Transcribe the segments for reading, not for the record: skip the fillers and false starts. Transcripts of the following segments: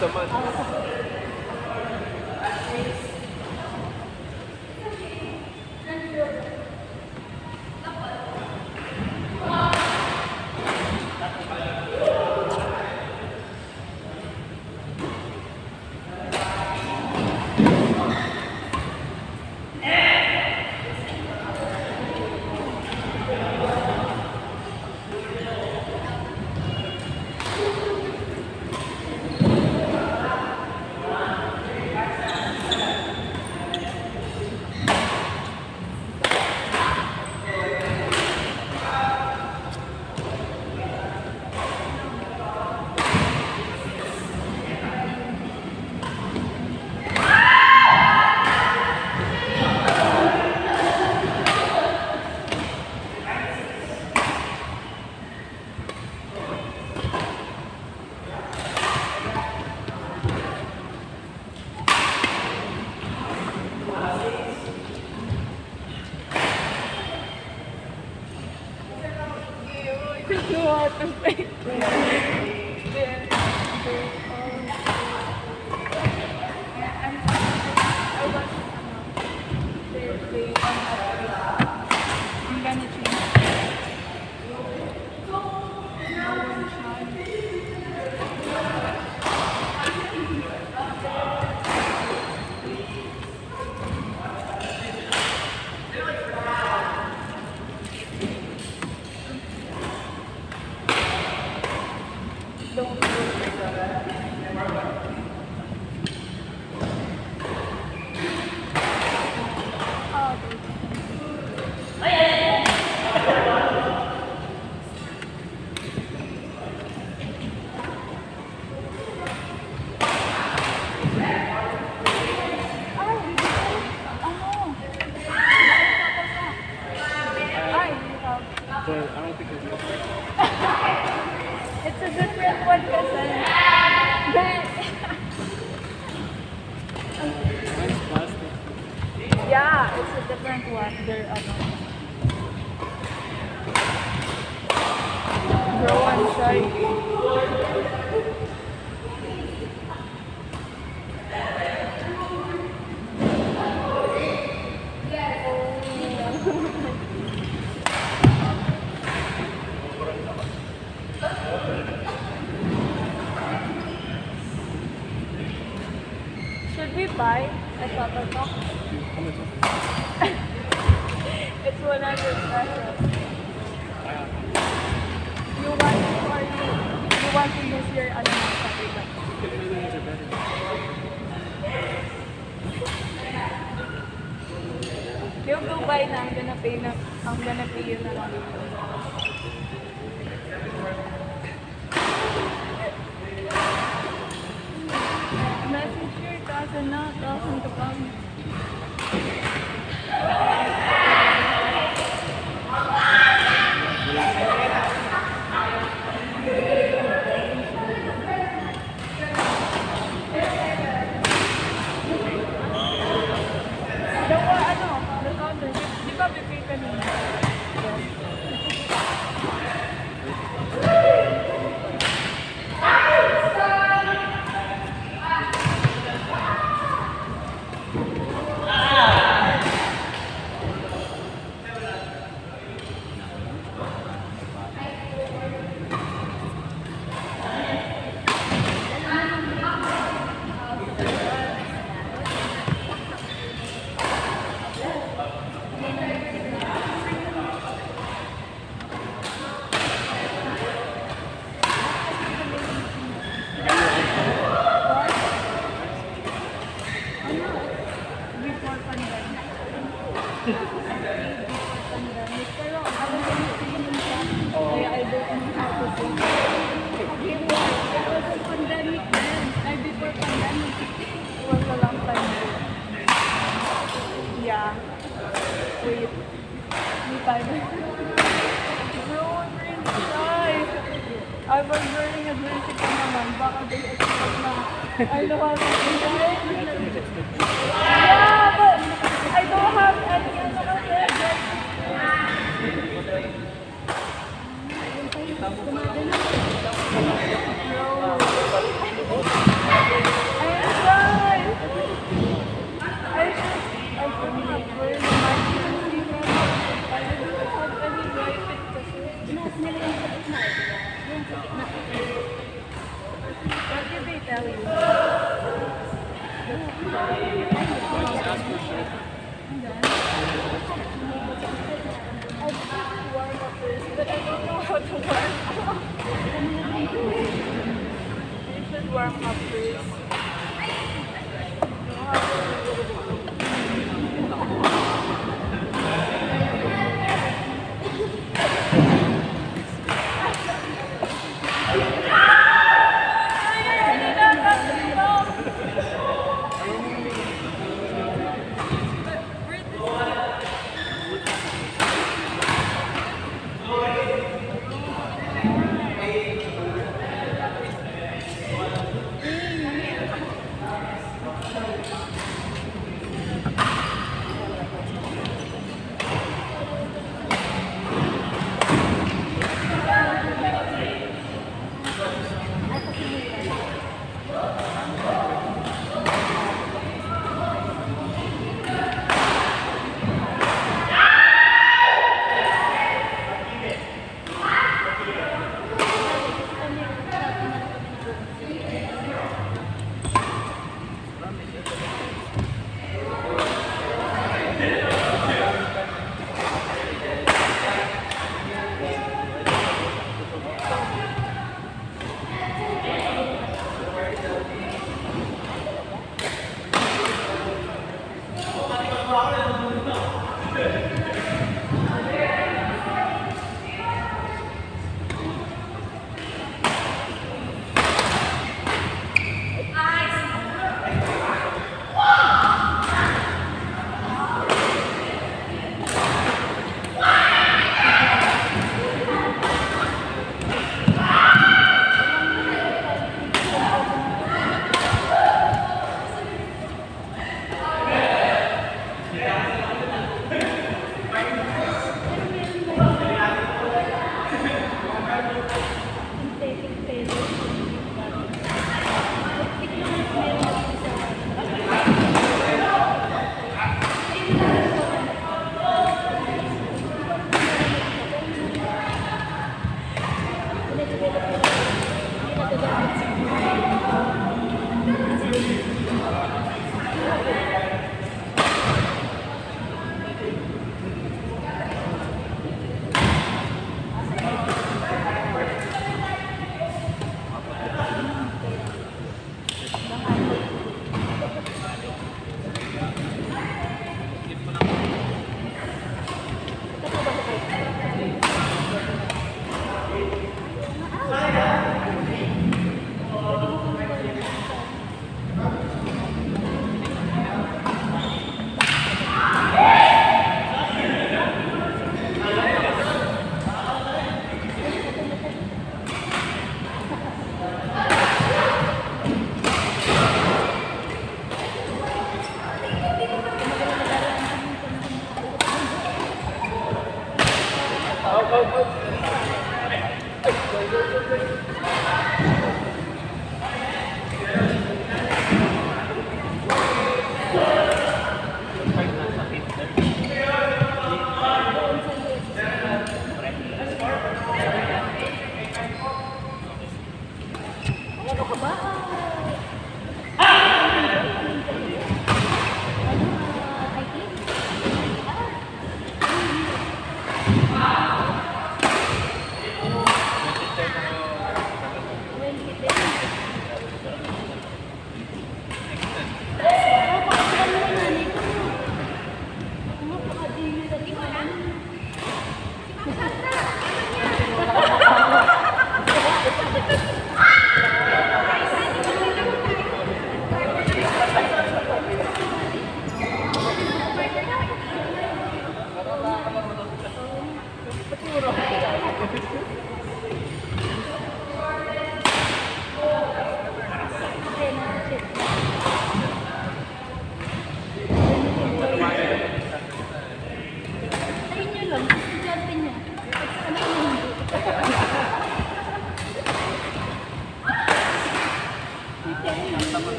once a month. It's a different one kasi. Yeah, it's a different one. They're bro, I'm sorry. Should we buy a Tata Talk? It's 100 pesos. You want to use your Tata Talk? You go buy na, I'm gonna pay you na lang. Message your cousin na, cousin to come. Di ba bibig kanina? Yeah. Wait. May timer. Bro, I'm really shy. I was wearing a jersey ko naman. Baka they expect na I know how to do that. Yeah, but I don't have any other jersey. Bro. but I don't know how to warm up. You should warm up first.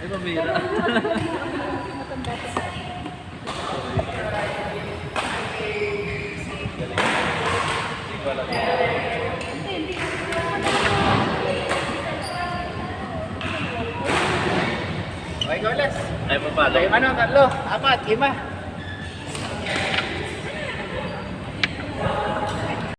Ay, pabira. Ay, go, Les. Ay, papalo. Ay, ano, tatlo, apat, lima.